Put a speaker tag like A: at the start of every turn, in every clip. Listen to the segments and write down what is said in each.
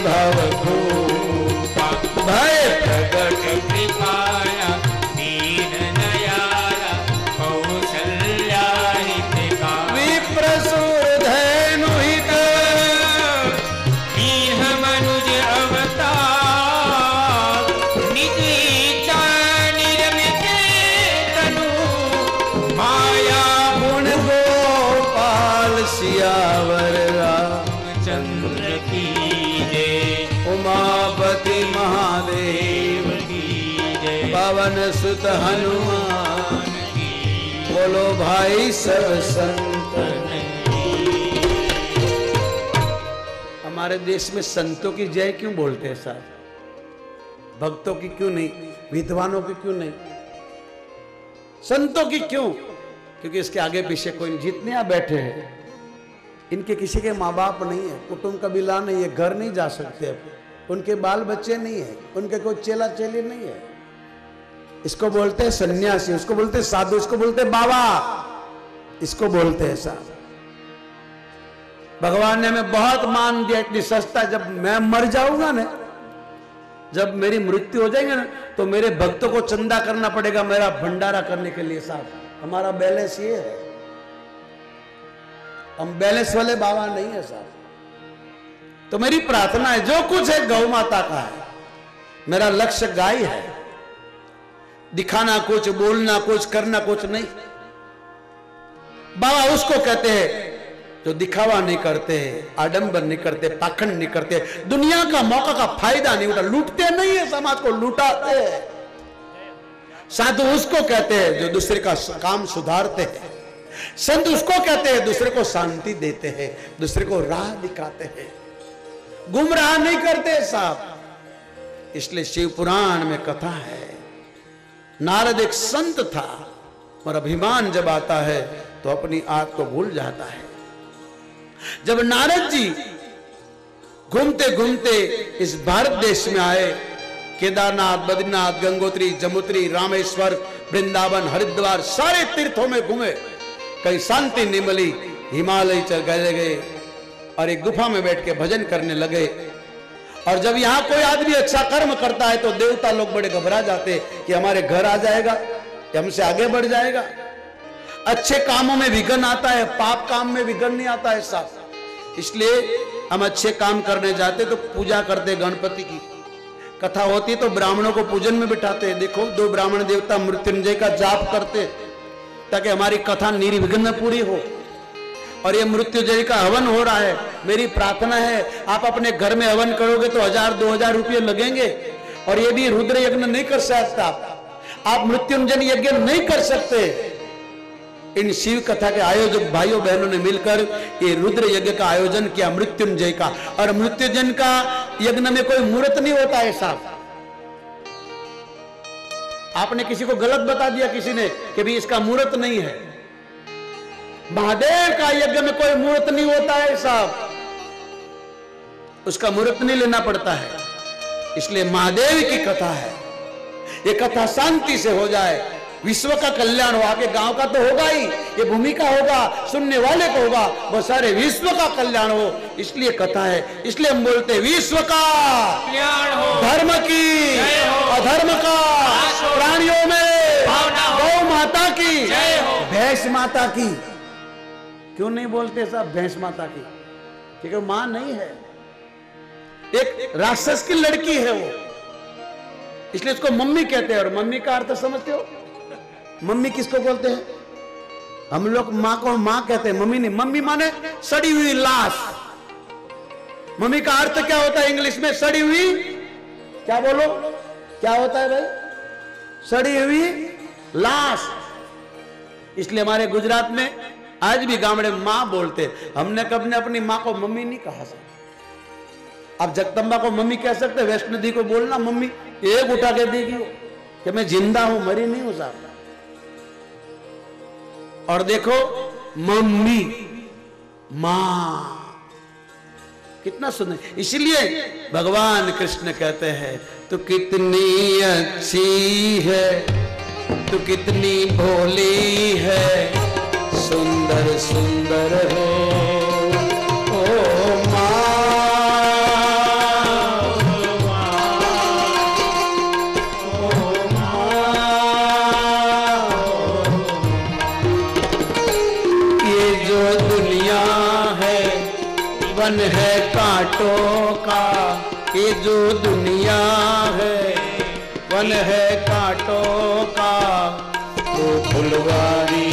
A: भवभूता भय प्रगट कृपाया दीन दयाला कौशल्या हितका विप्रसुर धनु हित दीन मनुज अवतार निज इच्छा निर्मित तनु माया गुण गोपाल सियावर रामचंद्र की जय उमापति महादेव की जय पवन सुत हनुमान की बोलो भाई सब संतन की। हमारे देश में संतों की जय क्यों बोलते हैं साहब? भक्तों की क्यों नहीं? विद्वानों की क्यों नहीं? संतों की क्यों? क्योंकि इसके आगे पीछे कोई नहीं। जितने आप बैठे हैं इनके किसी के माँ बाप नहीं है, कुटुंब कबीला नहीं है, घर नहीं जा सकते, उनके बाल बच्चे नहीं है, उनके कोई चेला चेली नहीं है। इसको बोलते हैं सन्यासी, उसको बोलते हैं साधु, इसको बोलते हैं बाबा, इसको बोलते हैं साधु। भगवान ने हमें बहुत मान दिया, इतनी सस्ता। जब मैं मर जाऊंगा ना, जब मेरी मृत्यु हो जाएगी ना, तो मेरे भक्तों को चंदा करना पड़ेगा मेरा भंडारा करने के लिए साहब। हमारा बैलेंस ये है, हम बैलेंस वाले बाबा नहीं है साहब। तो मेरी प्रार्थना है, जो कुछ है गौ माता का है, मेरा लक्ष्य गाय है। दिखाना कुछ, बोलना कुछ, करना कुछ नहीं। बाबा उसको कहते हैं जो दिखावा नहीं करते, आडंबर नहीं करते, पाखंड नहीं करते, दुनिया का मौका का फायदा नहीं उठा, लूटते नहीं है, समाज को लूटाते हैं। साधु उसको कहते हैं जो दूसरे का काम सुधारते हैं। संत उसको कहते हैं दूसरे को शांति देते हैं, दूसरे को राह दिखाते हैं, गुमराह नहीं करते साहब। इसलिए शिव पुराण में कथा है, नारद एक संत था और अभिमान जब आता है तो अपनी आत्मा को भूल जाता है। जब नारद जी घूमते घूमते इस भारत देश में आए, केदारनाथ, बद्रीनाथ, गंगोत्री, जमुत्री, रामेश्वर, वृंदावन, हरिद्वार, सारे तीर्थों में घूमे, कहीं शांति नहीं मिली। हिमालय चल गए और एक गुफा में बैठ के भजन करने लगे। और जब यहां कोई आदमी अच्छा कर्म करता है तो देवता लोग बड़े घबरा जाते कि हमारे घर आ जाएगा, हमसे आगे बढ़ जाएगा। अच्छे कामों में विघ्न आता है, पाप काम में विघ्न नहीं आता है साहब। इसलिए हम अच्छे काम करने जाते तो पूजा करते गणपति की। कथा होती तो ब्राह्मणों को पूजन में बिठाते। देखो 2 ब्राह्मण देवता मृत्युंजय का जाप करते ताकि हमारी कथा निर्विघ्न पूरी हो। और ये मृत्युंजय का हवन हो रहा है। मेरी प्रार्थना है आप अपने घर में हवन करोगे तो 1000-2000 रुपये लगेंगे। और ये भी रुद्र यज्ञ नहीं कर सकता आप मृत्युंजय यज्ञ नहीं कर सकते। इन शिव कथा के आयोजक भाइयों बहनों ने मिलकर ये रुद्र यज्ञ का आयोजन किया, मृत्युंजय का। और मृत्युंजय का यज्ञ में कोई मुहूर्त नहीं होता है साहब। आपने किसी को गलत बता दिया किसी ने कि भी इसका मुहूर्त नहीं है। महादेव का यज्ञ में कोई मुहूर्त नहीं होता है साहब, उसका मुहूर्त नहीं लेना पड़ता है। इसलिए महादेव की कथा है, ये कथा शांति से हो जाए, विश्व का कल्याण हो। आगे गांव का तो होगा ही, ये भूमि का होगा, सुनने वाले को होगा, वो सारे विश्व का कल्याण हो। इसलिए कथा है। इसलिए हम बोलते हैं विश्व का कल्याण हो, धर्म की, अधर्म का, प्राणियों में गौ माता की, भैंस माता की। क्यों नहीं बोलते साहब भैंस माता की? क्योंकि मां नहीं है, एक राक्षस की लड़की है वो, इसलिए उसको मम्मी कहते हैं। और मम्मी का अर्थ समझते हो? मम्मी किसको बोलते हैं? हम लोग माँ को माँ कहते हैं, मम्मी नहीं। मम्मी माने सड़ी हुई लाश। मम्मी का अर्थ क्या होता है इंग्लिश में? सड़ी हुई, क्या बोलो, क्या होता है भाई? सड़ी हुई लाश। इसलिए हमारे गुजरात में आज भी गामड़े माँ बोलते। हमने कभी अपनी माँ को मम्मी नहीं कहा सर। आप जगदम्बा को मम्मी कह सकते, वैष्णो देवी को बोलना मम्मी, एक उठा के देगी कि मैं जिंदा हूं, मरी नहीं हूं साहब। और देखो मम्मी, मां, कितना सुंदर। इसलिए भगवान कृष्ण कहते हैं तू कितनी अच्छी है, तू कितनी भोली है, सुंदर सुंदर हो ओ मां। वन है कांटों का ये जो दुनिया है, वन है कांटों का वो फुलवारी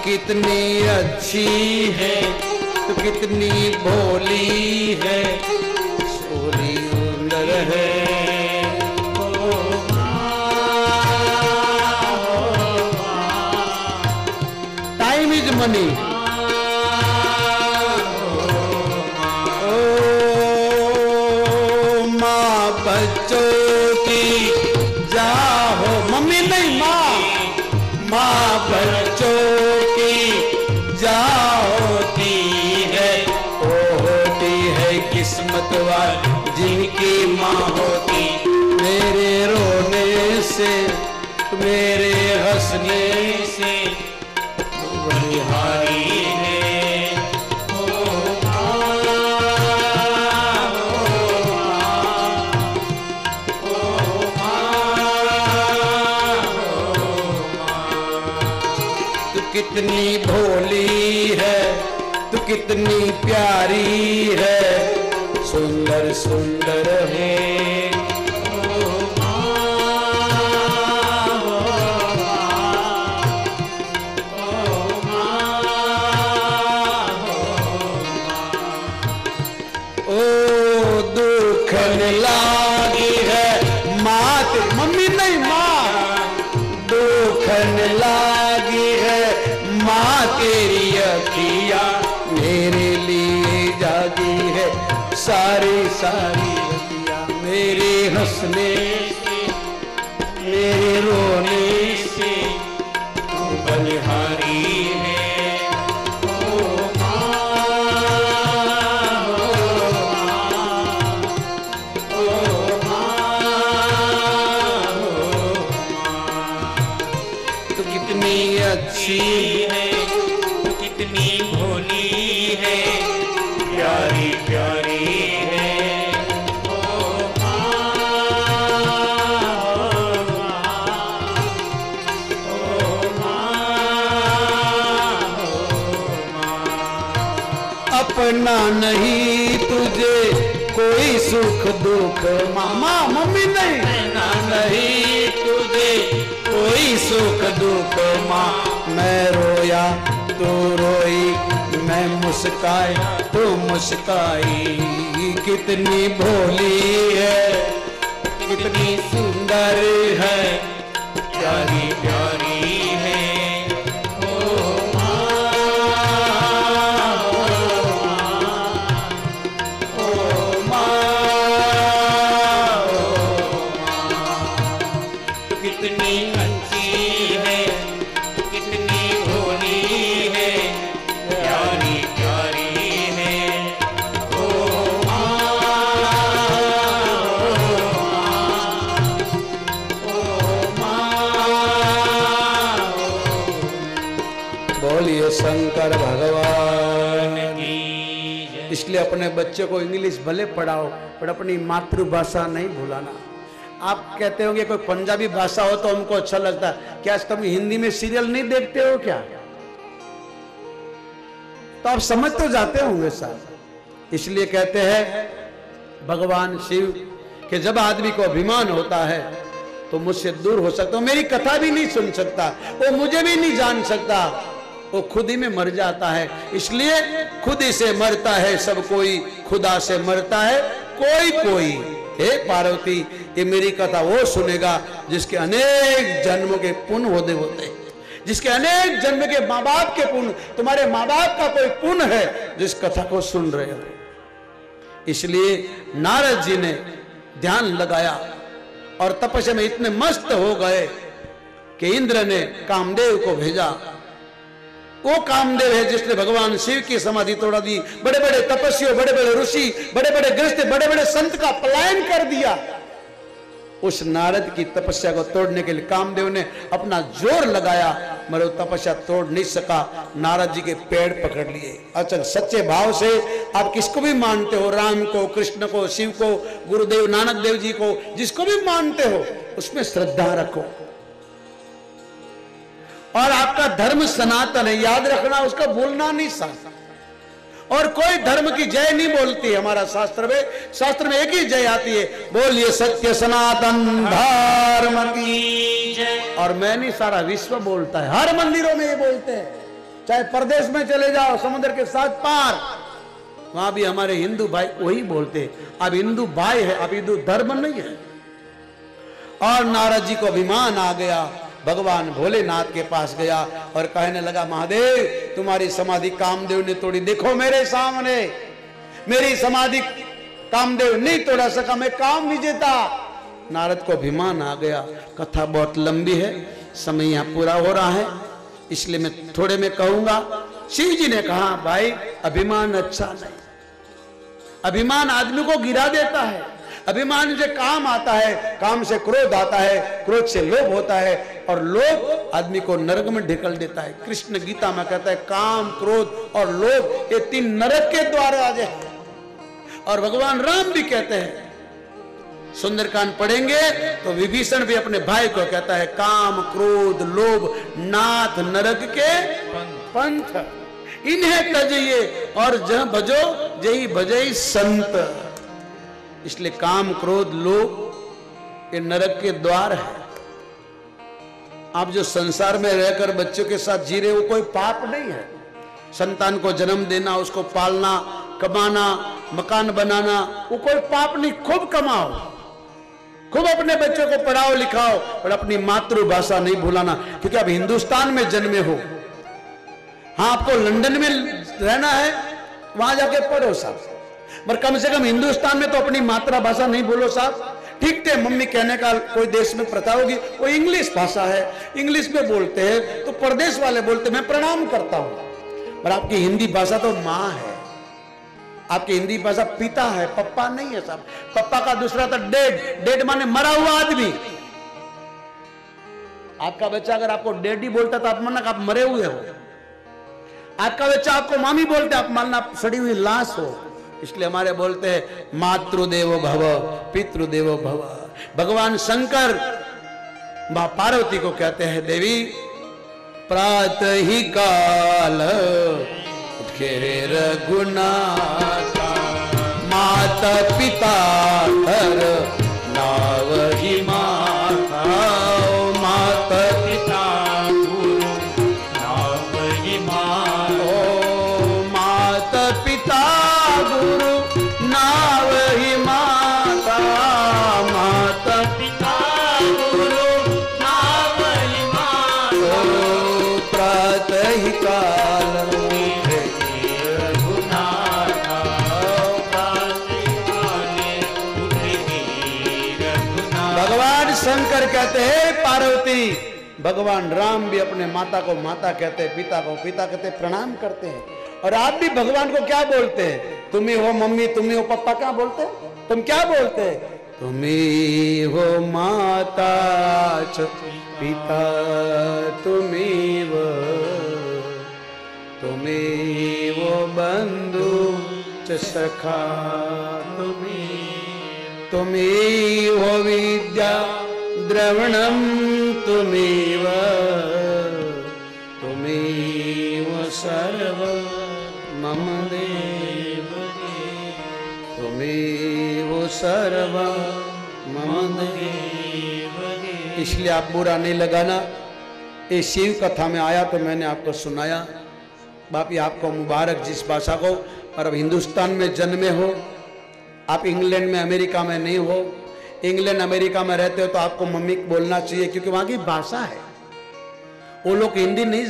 A: कितनी अच्छी है तो कितनी भोली है, सोली सुंदर है टाइम इज मनी। ओ माँ बच्चों की जाहो, मम्मी नहीं माँ, माँ बच्चों होती है, वो होती है किस्मत वाली जिनकी माँ होती। मेरे रोने से मेरे हंसने से बलिहारी है, ओ माँ, ओ माँ, तू कितनी भोली है, तू कितनी प्यारी है, सुंदर सुंदर है ओ माँ, ओ माँ, ओ दुख लागी है माँ, मम्मी नहीं माँ, दुख लागी है माँ तेरी अखिया, मेरे लिए जागी है सारी सारी अखिया, मेरे हंसने से मेरे रोने से तू बलिहारी है ओ माँ, ओ माँ, तू कितनी अच्छी है, तू कितनी भोली है, प्यारी प्यारी है ओ माँ, ओ माँ, अपना नहीं तुझे कोई सुख दुख, मामा मम्मी नहीं, अपना नहीं तुझे कोई सुख दुख माँ, मैं रोया तू रोई, मैं मुस्काया तू मुस्काई, कितनी भोली है, कितनी सुंदर है, प्यारी प्यारी है ओ माँ, ओ माँ, तू कितनी अच्छी है, कितनी भोली है, प्यारी प्यारी है ओ माँ, ओ माँ, बोलिए शंकर भगवान की। इसलिए अपने बच्चे को इंग्लिश भले पढ़ाओ पर अपनी मातृभाषा नहीं भुलाना। आप कहते होंगे कोई पंजाबी भाषा हो तो हमको अच्छा लगता है, क्या तुम हिंदी में सीरियल नहीं देखते हो क्या? तो आप समझ तो जाते होंगे साहब। इसलिए कहते हैं भगवान शिव कि जब आदमी को अभिमान होता है तो मुझसे दूर हो सकता, मेरी कथा भी नहीं सुन सकता, वो मुझे भी नहीं जान सकता, वो खुद ही में मर जाता है। इसलिए खुद ही से मरता है सब कोई, खुदा से मरता है कोई कोई। हे पार्वती, ये मेरी कथा वो सुनेगा जिसके अनेक जन्मों के पुण्य होते, जिसके अनेक जन्म के माँ बाप के पुण्य, तुम्हारे माँ बाप का कोई पुण्य है जिस कथा को सुन रहे हो। इसलिए नारद जी ने ध्यान लगाया और तपस्या में इतने मस्त हो गए कि इंद्र ने कामदेव को भेजा। वो कामदेव है जिसने भगवान शिव की समाधि तोड़ा दी, बड़े बड़े तपस्वियों, बड़े बड़े ऋषि, बड़े बड़े गृहस्थ, बड़े बड़े संत का पलायन कर दिया। उस नारद की तपस्या को तोड़ने के लिए कामदेव ने अपना जोर लगाया, मगर वो तपस्या तोड़ नहीं सका। नारद जी के पेड़ पकड़ लिए। अच्छा, सच्चे भाव से आप किसको भी मानते हो, राम को, कृष्ण को, शिव को, गुरुदेव नानक देव जी को, जिसको भी मानते हो उसमें श्रद्धा रखो। और आपका धर्म सनातन है, याद रखना, उसका भूलना नहीं साथ। और कोई धर्म की जय नहीं बोलती हमारा शास्त्र में एक ही जय आती है, बोलिए सत्य सनातन धर्म की जय। और मैं नहीं, सारा विश्व बोलता है, हर मंदिरों में ये बोलते हैं। चाहे परदेश में चले जाओ, समुद्र के साथ पार, वहां भी हमारे हिंदू भाई वही बोलते हैं। अब हिंदू भाई है, अब हिंदू धर्म नहीं है। और नारद जी को अभिमान आ गया, भगवान भोलेनाथ के पास गया और कहने लगा, महादेव तुम्हारी समाधि कामदेव ने तोड़ी, देखो मेरे सामने मेरी समाधि कामदेव नहीं तोड़ा सका, मैं काम विजेता। नारद को अभिमान आ गया। कथा बहुत लंबी है, समय यहाँ पूरा हो रहा है, इसलिए मैं थोड़े में कहूंगा। शिव जी ने कहा, भाई अभिमान अच्छा नहीं, अभिमान आदमी को गिरा देता है। अभिमान से काम आता है, काम से क्रोध आता है, क्रोध से लोभ होता है, और लोभ आदमी को नरक में ढकेल देता है। कृष्ण गीता में कहता है, काम, क्रोध और लोभ ये तीन नरक के द्वार आ जाए। और भगवान राम भी कहते हैं, सुंदरकांड पढ़ेंगे तो विभीषण भी अपने भाई को कहता है, काम, क्रोध, लोभ नाथ नरक के पंथ, इन्हें तजिए और जह भजो जही भजई संत। इसलिए काम, क्रोध, लोभ ये नरक के द्वार है। आप जो संसार में रहकर बच्चों के साथ जी रहे हो, कोई पाप नहीं है। संतान को जन्म देना, उसको पालना, कमाना, मकान बनाना, वो कोई पाप नहीं। खूब कमाओ, खूब अपने बच्चों को पढ़ाओ लिखाओ, और अपनी मातृभाषा नहीं भूलाना। क्योंकि आप हिंदुस्तान में जन्मे हो, हाँ आपको लंदन में रहना है, वहां जाके पढ़ो साहब, पर कम से कम हिंदुस्तान में तो अपनी मातृभाषा नहीं बोलो साहब। ठीक है, मम्मी कहने का कोई देश में प्रथा होगी, वो इंग्लिश भाषा है, इंग्लिश में बोलते हैं, तो प्रदेश वाले बोलते मैं प्रणाम करता हूं, पर आपकी हिंदी भाषा तो माँ है, आपकी हिंदी भाषा पिता है, पप्पा नहीं है साहब। पप्पा का दूसरा था डेड, डेड माने मरा हुआ आदमी। आपका बच्चा अगर आपको डैडी बोलता तो आप मानना आप मरे हुए हो। आपका बच्चा आपको मामी बोलते, आप मानना आप सड़ी हुई लाश हो। इसलिए हमारे बोलते हैं मातृदेवो भव पितृदेवो भव। भगवान शंकर मां पार्वती को कहते हैं, देवी प्रातः ही काल उठे रघुनाथ, माता पिता हर नावहि माता, माता पिता गुरु नावहि माता, माता पिता गुरु नावहि माता, माता पिता गुरु नावहि माता, प्रातः ही काल शंकर कहते हैं पार्वती, भगवान राम भी अपने माता को माता कहते हैं, पिता को पिता कहते हैं, प्रणाम करते हैं। और आप भी भगवान को क्या बोलते हैं? तुम ही हो मम्मी, तुम ही हो पापा, क्या बोलते हैं? तुम क्या बोलते हैं? तुम ही हो माता च पिता, तुम ही वो बंधु च सखा, तुम ही हो विद्या द्रवणम, तुमेव सर्व मम देव, तुमेव सर्व मम देव। इसलिए आप बुरा नहीं लगाना। ये शिव कथा में आया तो मैंने आपको सुनाया। बापी आपको मुबारक जिस भाषा को, और अब हिंदुस्तान में जन्मे हो, आप इंग्लैंड में अमेरिका में नहीं हो। इंग्लैंड अमेरिका में रहते हो तो आपको मम्मी बोलना चाहिए, क्योंकि वहां की भाषा है, वो लोग हिंदी नहीं